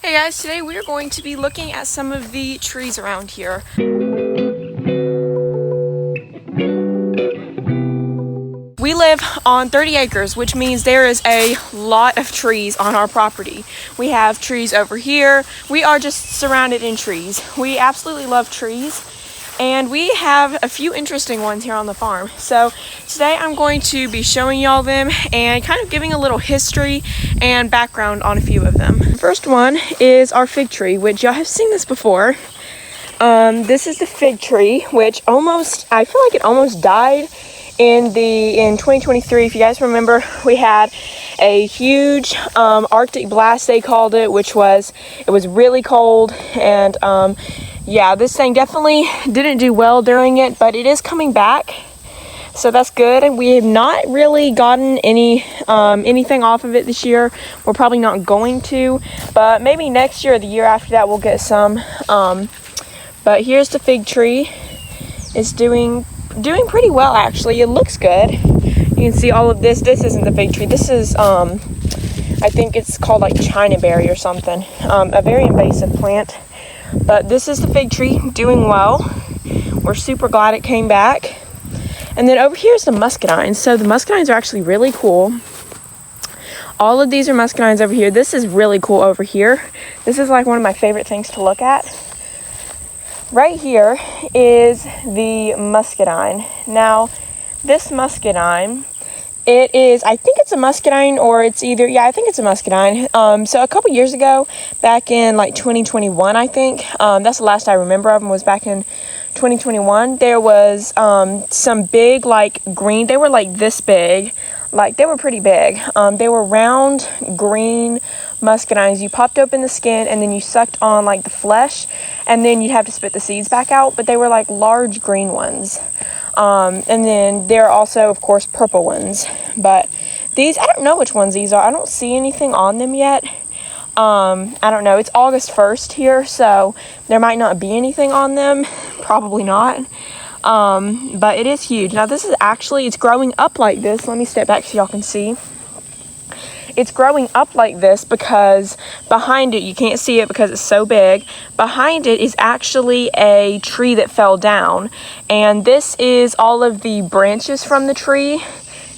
Hey guys, today we are going to be looking at some of the trees around here. We live on 30 acres, which means there is a lot of trees on our property. We have trees over here. We are just surrounded in trees. We absolutely love trees, and we have a few interesting ones here on the farm. So today I'm going to be showing y'all them and kind of giving a little history and background on a few of them. The first one is our fig tree, which y'all have seen this before. This is the fig tree, which I feel like it almost died in 2023. If you guys remember, we had a huge Arctic blast, they called it, it was really cold, and yeah, this thing definitely didn't do well during it, but it is coming back, so that's good. And we have not really gotten anything off of it this year. We're probably not going to, but maybe next year or the year after that we'll get some. But here's the fig tree. It's doing pretty well, actually. It looks good. You can see all of this. This isn't the fig tree. This is I think it's called like China berry or something. A very invasive plant. But this is the fig tree, doing well. We're super glad it came back. And then over here is the muscadines. So the muscadines are actually really cool. All of these are muscadines over here. This is really cool over here. This is like one of my favorite things to look at. Right here is the muscadine. Now, this muscadine, I think it's a muscadine, or it's either, yeah, I think it's a muscadine. So a couple years ago, back in like 2021, I think, that's the last I remember of them, was back in 2021. There was some big, like, green, they were like this big, like they were pretty big. They were round, green muscadines. You popped open the skin and then you sucked on like the flesh, and then you'd have to spit the seeds back out, but they were like large green ones. And then there are also, of course, purple ones, but these, I don't know which ones these are. I don't see anything on them yet. I don't know. It's August 1st here, so there might not be anything on them. Probably not. But it is huge. Now this is actually, it's growing up like this. Let me step back so y'all can see. It's growing up like this because behind it, you can't see it because it's so big. Behind it is actually a tree that fell down. And this is all of the branches from the tree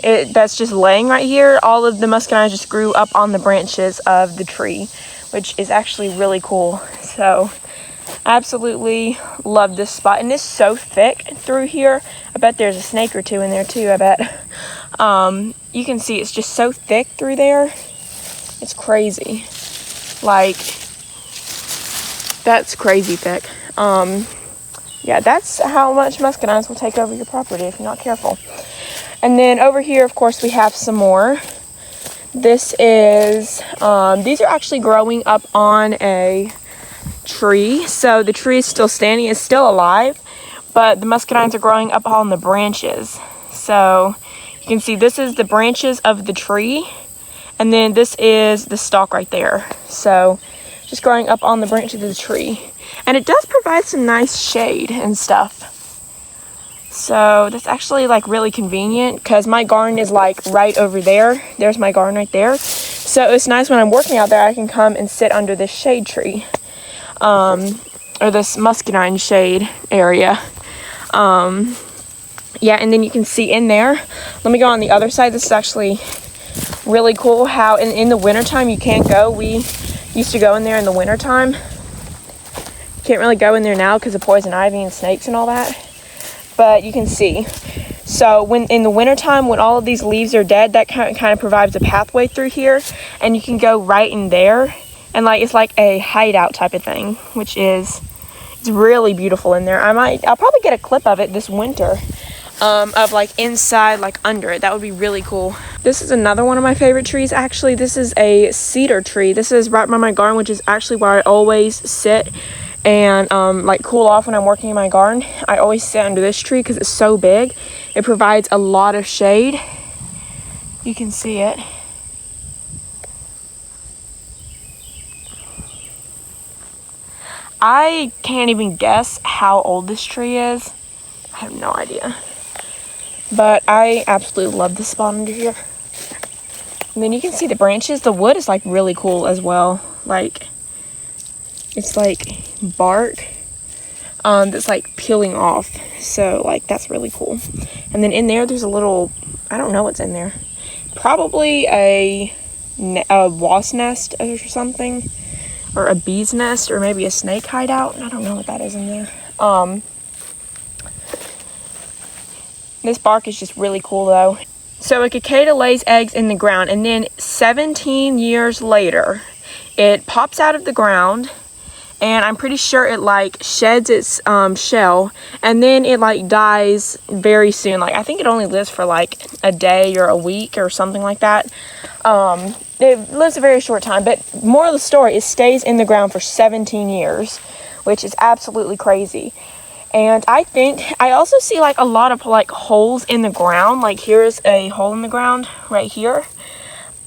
that's just laying right here. All of the muscadines just grew up on the branches of the tree, which is actually really cool. So absolutely love this spot, and it's so thick through here. I bet there's a snake or two in there too. I bet you can see it's just so thick through there. It's crazy. Like, that's crazy thick. Yeah, that's how much muscadines will take over your property if you're not careful. And then over here, of course, we have some more. This is these are actually growing up on a tree, so the tree is still standing, it's still alive, but the muscadines are growing up on the branches. So you can see this is the branches of the tree, and then this is the stalk right there. So just growing up on the branches of the tree, and it does provide some nice shade and stuff. So that's actually like really convenient because my garden is like right over there. There's my garden right there. So it's nice when I'm working out there, I can come and sit under this shade tree. Or this muscadine shade area. Yeah, and then you can see in there. Let me go on the other side. This is actually really cool how in the wintertime you can't go. We used to go in there in the wintertime. Can't really go in there now because of poison ivy and snakes and all that. But you can see. So when in the wintertime, when all of these leaves are dead, that kind of provides a pathway through here, and you can go right in there. And like it's like a hideout type of thing, which is, it's really beautiful in there. I'll probably get a clip of it this winter, of like inside, like under it. That would be really cool. This is another one of my favorite trees. Actually, this is a cedar tree. This is right by my garden, which is actually where I always sit and like cool off when I'm working in my garden. I always sit under this tree because it's so big. It provides a lot of shade. You can see it. I can't even guess how old this tree is. I have no idea. But I absolutely love this spot under here. And then you can see the branches. The wood is like really cool as well. Like, It's like bark that's like peeling off. So like that's really cool. And then in there's a little, I don't know what's in there. Probably a wasp nest or something, or a bee's nest, or maybe a snake hideout. I don't know what that is in there. This bark is just really cool though. So a cicada lays eggs in the ground, and then 17 years later it pops out of the ground, and I'm pretty sure it like sheds its shell, and then it like dies very soon. Like I think it only lives for like a day or a week or something like that. It lives a very short time, but moral of the story, it stays in the ground for 17 years, which is absolutely crazy. And I think I also see like a lot of like holes in the ground. Like here's a hole in the ground right here.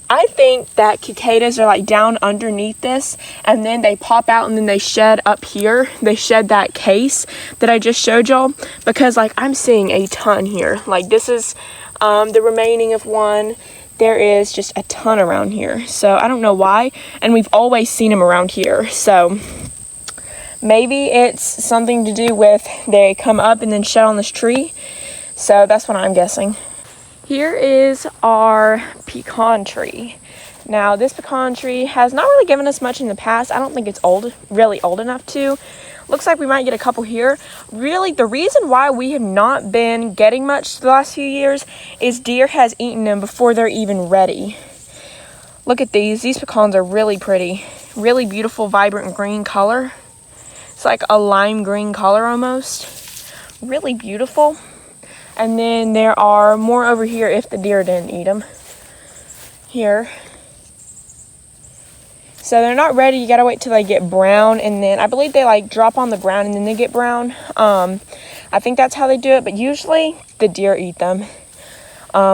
I think that cicadas are like down underneath this, and then they pop out and then they shed up here. They shed that case that I just showed y'all, because like I'm seeing a ton here. Like this is the remaining of one. There is just a ton around here. So I don't know why. And we've always seen them around here. So maybe it's something to do with they come up and then shed on this tree. So that's what I'm guessing. Here is our pecan tree. Now this pecan tree has not really given us much in the past. I don't think it's really old enough to. Looks like we might get a couple here. Really, the reason why we have not been getting much the last few years is deer has eaten them before they're even ready. Look at these. These pecans are really pretty. Really beautiful, vibrant green color. It's like a lime green color almost. Really beautiful. And then there are more over here if the deer didn't eat them. Here. So they're not ready. You gotta wait till they get brown, and then I believe they like drop on the ground and then they get brown. I think that's how they do it, but usually the deer eat them,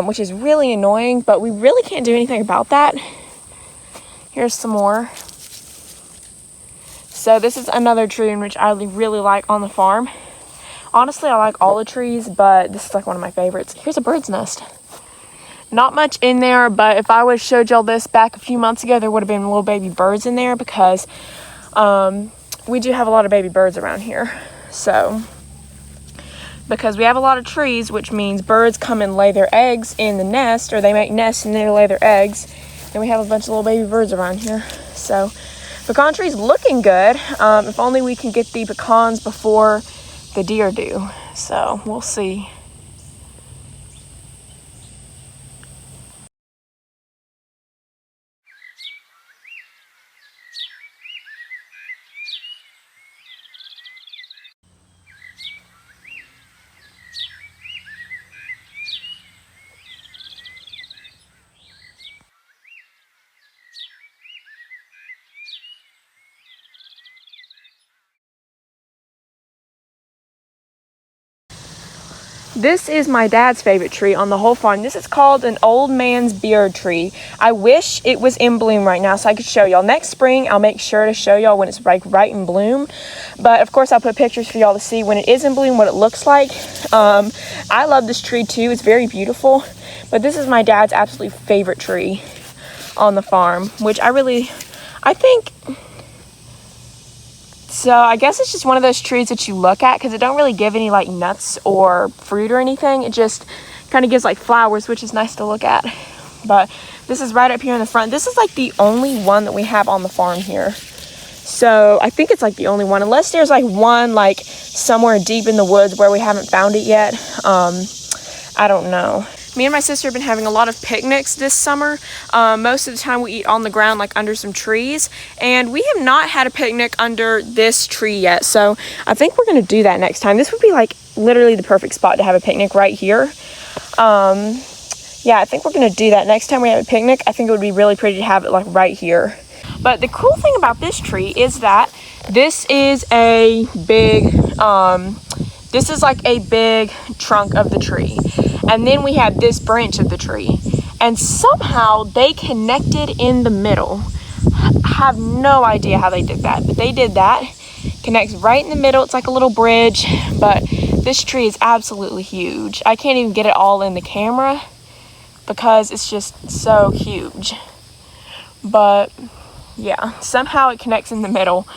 which is really annoying, but we really can't do anything about that. Here's some more. So this is another tree in which I really like on the farm. Honestly, I like all the trees, but this is like one of my favorites. Here's a bird's nest. Not much in there, but if I would have showed y'all this back a few months ago, there would have been little baby birds in there, because we do have a lot of baby birds around here. So, because we have a lot of trees, which means birds come and lay their eggs in the nest, or they make nests and they lay their eggs. And we have a bunch of little baby birds around here. So, pecan tree's looking good. If only we can get the pecans before the deer do. So we'll see. This is my dad's favorite tree on the whole farm. This is called an old man's beard tree. I wish it was in bloom right now so I could show y'all. Next spring, I'll make sure to show y'all when it's like right in bloom. But of course, I'll put pictures for y'all to see when it is in bloom, what it looks like. I love this tree too. It's very beautiful. But this is my dad's absolute favorite tree on the farm, which I think... So I guess it's just one of those trees that you look at, because it don't really give any like nuts or fruit or anything. It just kind of gives like flowers, which is nice to look at. But this is right up here in the front. This is like the only one that we have on the farm here. So I think it's like the only one, unless there's like one like somewhere deep in the woods where we haven't found it yet. I don't know. Me and my sister have been having a lot of picnics this summer. Most of the time we eat on the ground, like under some trees. And we have not had a picnic under this tree yet. So I think we're going to do that next time. This would be like literally the perfect spot to have a picnic right here. Yeah, I think we're going to do that next time we have a picnic. I think it would be really pretty to have it like right here. But the cool thing about this tree is that this is a big, this is like a big trunk of the tree. And then we have this branch of the tree. And somehow they connected in the middle. I have no idea how they did that, but they did that. Connects right in the middle. It's like a little bridge, but this tree is absolutely huge. I can't even get it all in the camera because it's just so huge. But yeah, somehow it connects in the middle.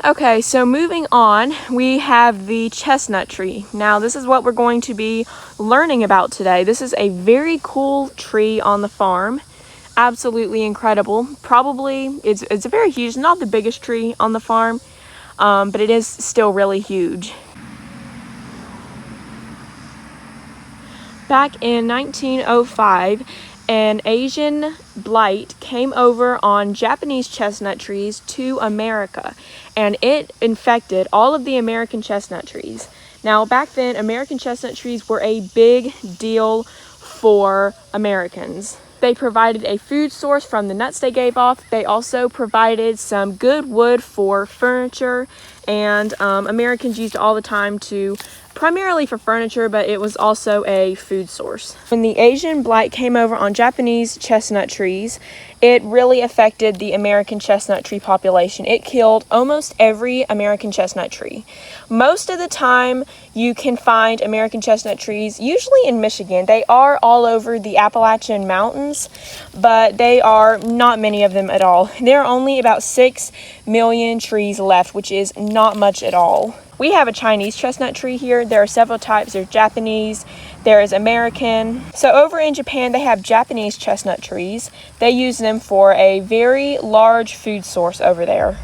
Okay, so moving on, we have the chestnut tree. Now, this is what we're going to be learning about today. This is a very cool tree on the farm. Absolutely incredible. Probably, it's a very huge, not the biggest tree on the farm, but it is still really huge. Back in 1905, an Asian blight came over on Japanese chestnut trees to America, and it infected all of the American chestnut trees. Now, back then, American chestnut trees were a big deal for Americans. They provided a food source from the nuts they gave off. They also provided some good wood for furniture, and Americans used it all the time to primarily for furniture, but it was also a food source. When the Asian blight came over on Japanese chestnut trees, it really affected the American chestnut tree population. It killed almost every American chestnut tree. Most of the time, you can find American chestnut trees, usually in Michigan. They are all over the Appalachian Mountains, but they are not many of them at all. There are only about 6 million trees left, which is not much at all. We have a Chinese chestnut tree here. There are several types. There's Japanese, there is American. So over in Japan, they have Japanese chestnut trees. They use them for a very large food source over there.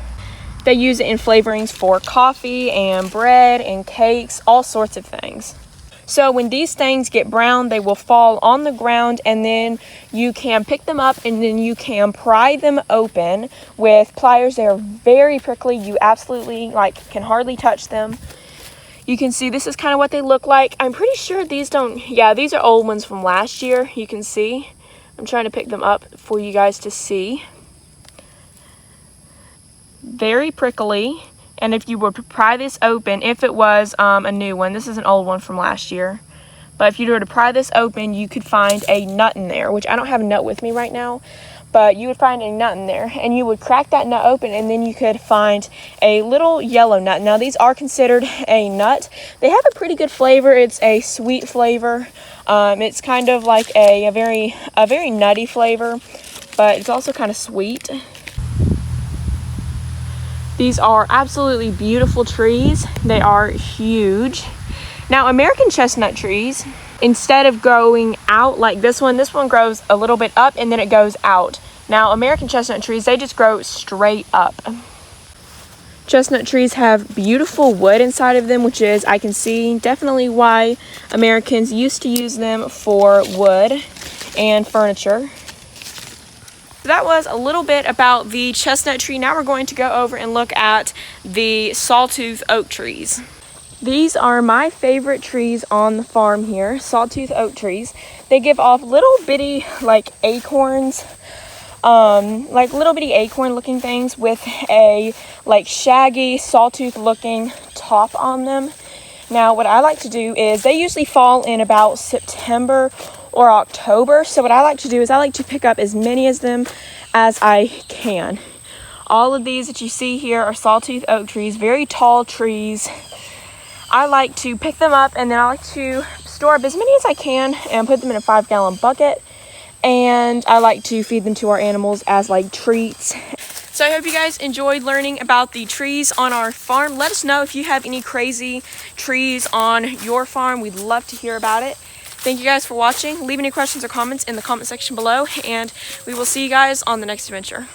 They use it in flavorings for coffee and bread and cakes, all sorts of things. So when these things get brown, they will fall on the ground, and then you can pick them up and then you can pry them open with pliers. They are very prickly. You absolutely can hardly touch them. You can see this is kind of what they look like. I'm pretty sure these are old ones from last year. You can see. I'm trying to pick them up for you guys to see. Very prickly. And if you were to pry this open, if it was a new one, this is an old one from last year, but if you were to pry this open, you could find a nut in there, which I don't have a nut with me right now, but you would find a nut in there, and you would crack that nut open, and then you could find a little yellow nut. Now, these are considered a nut. They have a pretty good flavor. It's a sweet flavor. It's kind of like a very nutty flavor, but it's also kind of sweet. These are absolutely beautiful trees. They are huge. Now, American chestnut trees, instead of growing out like this one grows a little bit up and then it goes out. Now, American chestnut trees, they just grow straight up. Chestnut trees have beautiful wood inside of them, which is, I can see, definitely why Americans used to use them for wood and furniture. That was a little bit about the chestnut tree. Now we're going to go over and look at the sawtooth oak trees. These are my favorite trees on the farm here, sawtooth oak trees. They give off little bitty acorns, little bitty acorn looking things with a shaggy sawtooth looking top on them. Now what I like to do is they usually fall in about September or October. So what I like to do is I like to pick up as many of them as I can. All of these that you see here are sawtooth oak trees, very tall trees. I like to pick them up and then I like to store up as many as I can and put them in a 5-gallon bucket. And I like to feed them to our animals as treats. So I hope you guys enjoyed learning about the trees on our farm. Let us know if you have any crazy trees on your farm. We'd love to hear about it. Thank you guys for watching. Leave any questions or comments in the comment section below, and we will see you guys on the next adventure.